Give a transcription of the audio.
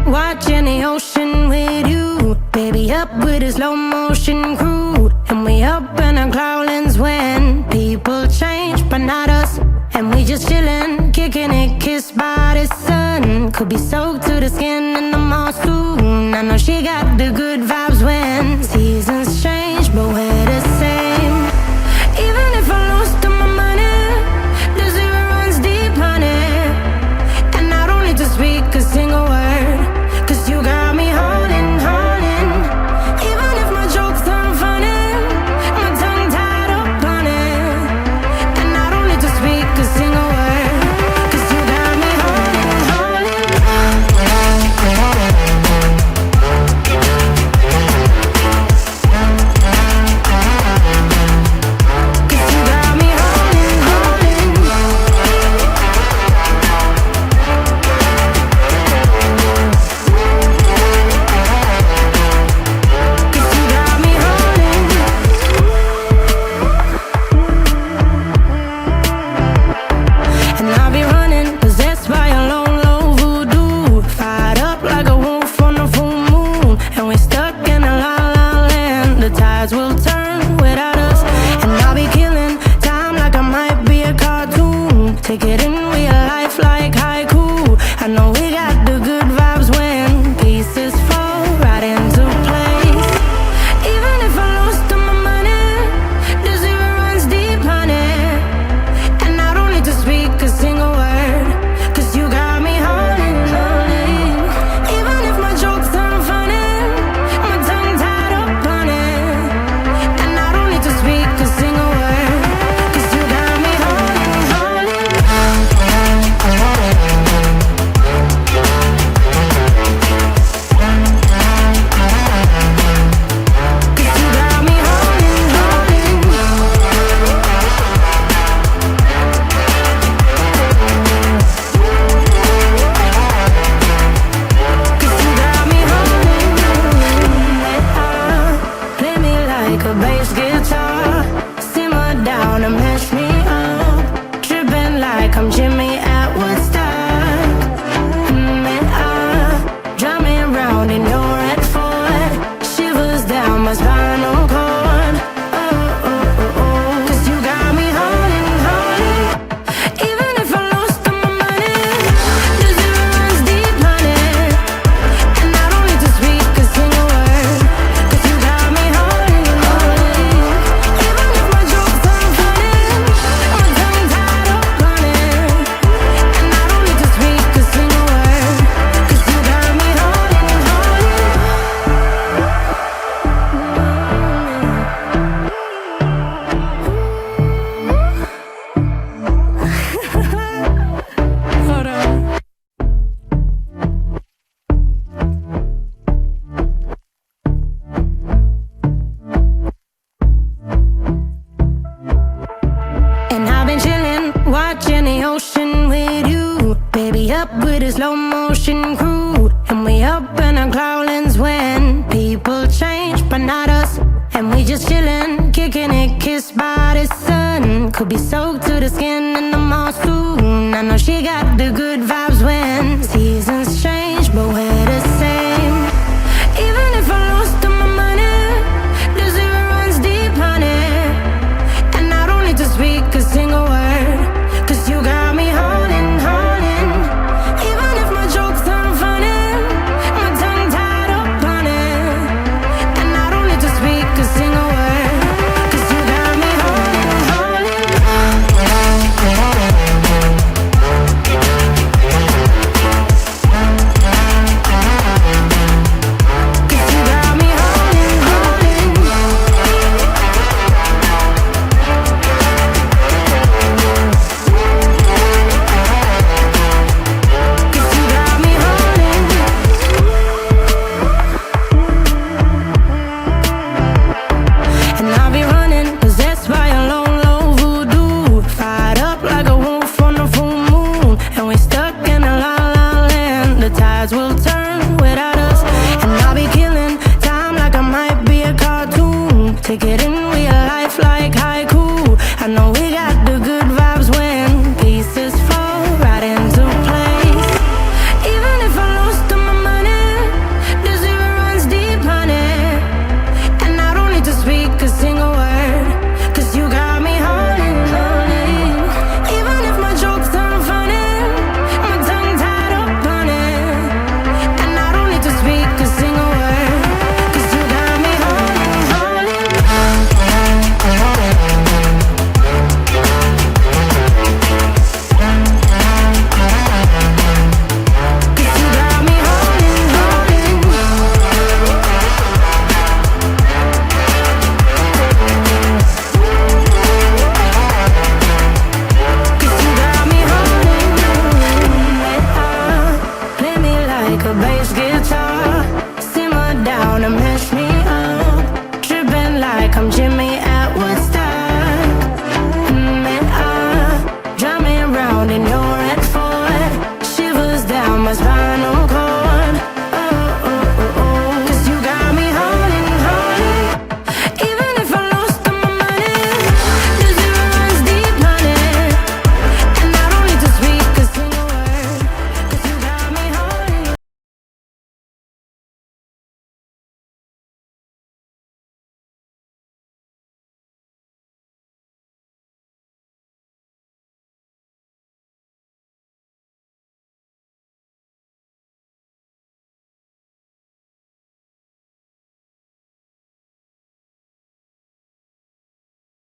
Watching the ocean with you, baby, up with a slow motion crew. And we up in our clouds when people change, but not us. And we just chillin', kicking it, kissed by the sun. Could be soaked to the skin in the mall soon. I know she got the good vibes when seasons change, but we're the same. Even if I lost all my money, the zero runs deep, honey. And I don't need to speak a single word, 'cause you got me holding, holding. Even if my jokes aren't funny, my tongue tied up on it. And I don't need to speak a single word, 'cause you got me holding, holding. 'Cause you got me holding, holding. And I'll be running, possessed by a low, low voodoo. Fired up like a wolf on a full moon. And we're stuck in a la la land. The tides will turn without us. And I'll be killing time like I might be a cartoon. Take it in real life like haiku. I know we got the good vibes when pieces fall right into place. Even if I lost all my money, the zero runs deep, honey. And I don't need to speak a single word, 'cause you got me holding, holding. Even if my jokes aren't funny, my tongue tied up on it. And I don't need to speak a single word, 'cause you got me holding, holding. 'Cause you got me holding, holding. Cause you got me holding, play me like a bass guitar, simmer down and mash me up, tripping like I'm Jimmy at Woodstock. Drumming round in your red Ford, shivers down my spinal cord. Cause you got me holding, holding. Even if I lost all my money, the zero runs deep, honey. And I don't need to speak a single word, 'cause you got me holding, holding. Even if my jokes aren't funny, my tongue tied up on it. And I don't need to speak a single word, 'cause you got me holding, holding. Hold on. And I've been chillin', watching the ocean with you, baby, up with a slow motion crew. And we up in our clouds when people change, but not us. And we just chillin', kicking it, kissed by the sun. Could be soaked to the skin in the mall soon. I know she got the good